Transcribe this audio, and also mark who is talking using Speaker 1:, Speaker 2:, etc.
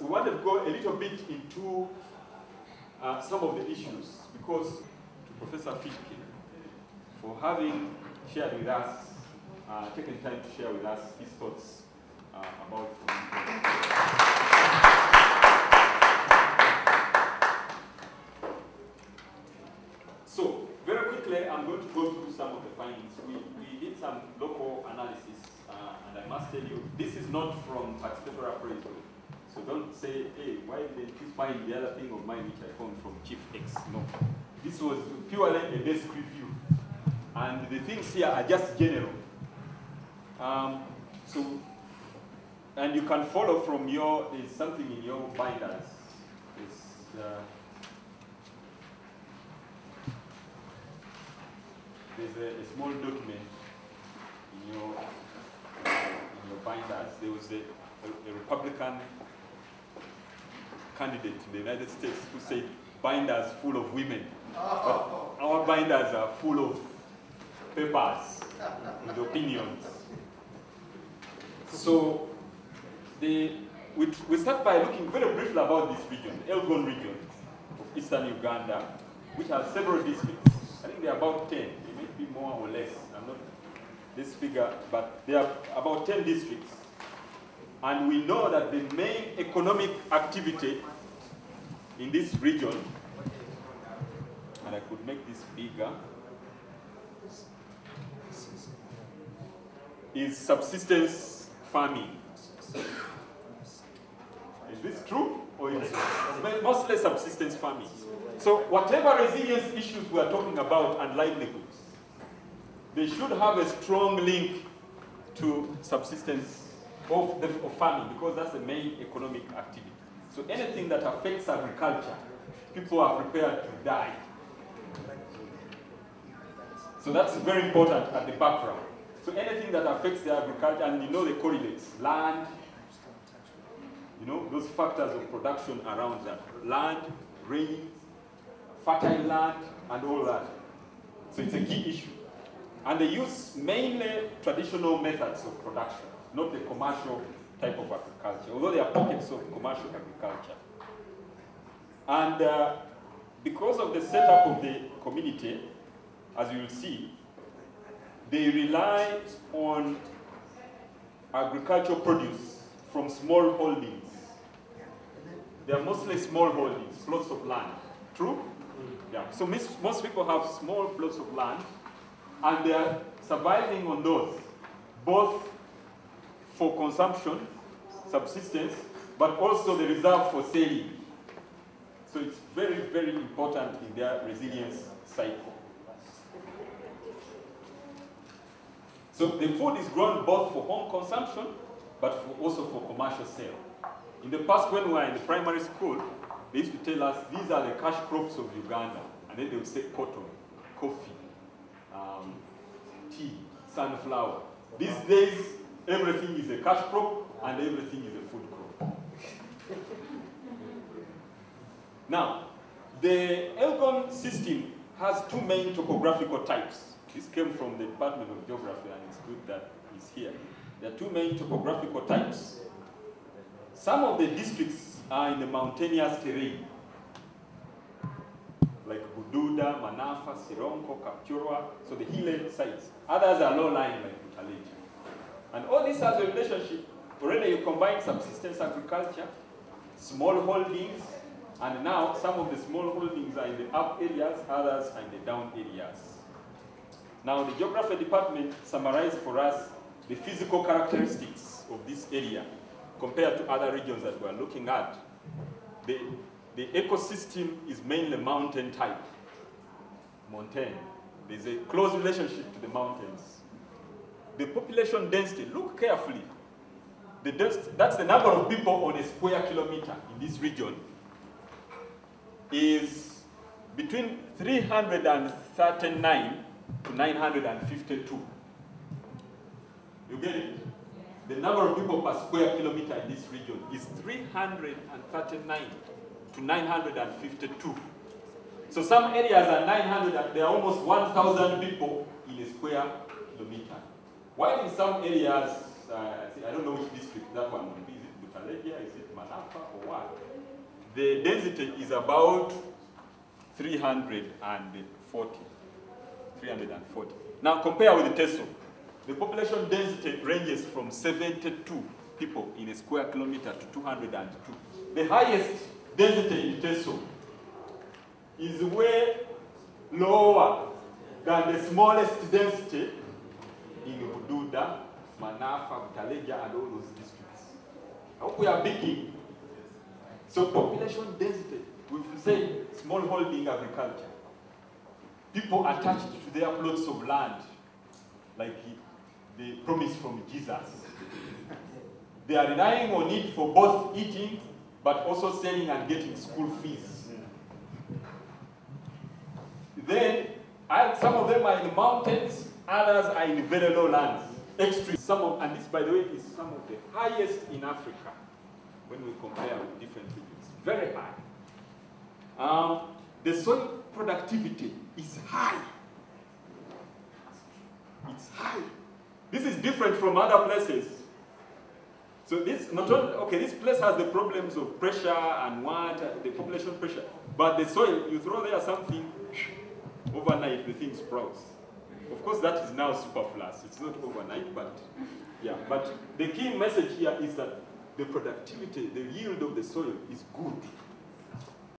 Speaker 1: we wanted to go a little bit into some of the issues, because to Professor Fishkin for having shared with us, taken time to share with us his thoughts about So, very quickly, I'm going to go through some of the findings. We did some local analysis, and I must tell you, this is not from participatory appraisal. So don't say, hey, why didn't you find the other thing of mine which I found from Chief X? No. This was purely a desk review. And the things here are just general. And you can follow from there's something in your binders. There's a small document in your binders. There was a Republican candidate in the United States who said binders full of women. But our binders are full of papers and opinions. So we start by looking very briefly about this region, the Elgon region of eastern Uganda, which has several districts. I think there are about 10. There may be more or less. I'm not this figure, but there are about 10 districts. And we know that the main economic activity in this region, and I could make this bigger, is subsistence farming. Is this true? Or is it mostly subsistence farming? So whatever resilience issues we are talking about and livelihoods, they should have a strong link to subsistence of farming, because that's the main economic activity. So anything that affects agriculture, people are prepared to die. So that's very important at the background. So anything that affects the agriculture, and you know the correlates, land, you know, those factors of production around that. Land, rain, fertile land, and all that. So it's a key issue. And they use mainly traditional methods of production, not the commercial type of agriculture, although there are pockets of commercial agriculture. And because of the setup of the community, as you will see, they rely on agricultural produce from small holdings. They are mostly small holdings, plots of land. True? Yeah. So most people have small plots of land, and they are surviving on those, both for consumption, subsistence, but also the reserve for selling. So it's very, very important in their resilience cycle. So the food is grown both for home consumption, but also for commercial sale. In the past, when we were in the primary school, they used to tell us, these are the cash crops of Uganda. And then they would say cotton, coffee, tea, sunflower. These days, everything is a cash crop and everything is a food crop. Now, the Elgon system has two main topographical types. This came from the Department of Geography, and it's good that it's here. There are two main topographical types. Some of the districts are in the mountainous terrain, like Bududa, Manafa, Sironko, Kapchorwa, so the hilly sites. Others are low-lying, like Butaleja. And all this has a relationship. Already you combine subsistence agriculture, small holdings, and now some of the small holdings are in the up areas, others are in the down areas. Now the Geography Department summarized for us the physical characteristics of this area compared to other regions that we're looking at. The ecosystem is mainly mountain type, montane. There's a close relationship to the mountains. The population density, look carefully. That's the number of people on a square kilometer in this region, is between 339 to 952. You get it? The number of people per square kilometer in this region is 339 to 952. So some areas are 900, there are almost 1,000 people in a square kilometer. While in some areas, I don't know which district that one would be. Is it Butaleja? Is it Manafa? suffer or what? The density is about 340. Now compare with the TESO. The population density ranges from 72 people in a square kilometer to 202. The highest density in TESO is way lower than the smallest density in Bududa, Manafa, Butaleja, and all those districts. I hope we are big. So population density, we say smallholding agriculture. People attached to their plots of land, like the promise from Jesus. They are relying on it for both eating, but also selling and getting school fees. Then, some of them are in the mountains, others are in very low lands. Extreme. And this, by the way, is some of the highest in Africa when we compare with different regions. Very high. The soil productivity is high. It's high. This is different from other places. So this not only, okay, this place has the problems of pressure and water, the population pressure, but the soil, you throw there something, overnight the thing sprouts. Of course, that is now superfluous. It's not overnight, but yeah. But the key message here is that the productivity, the yield of the soil is good.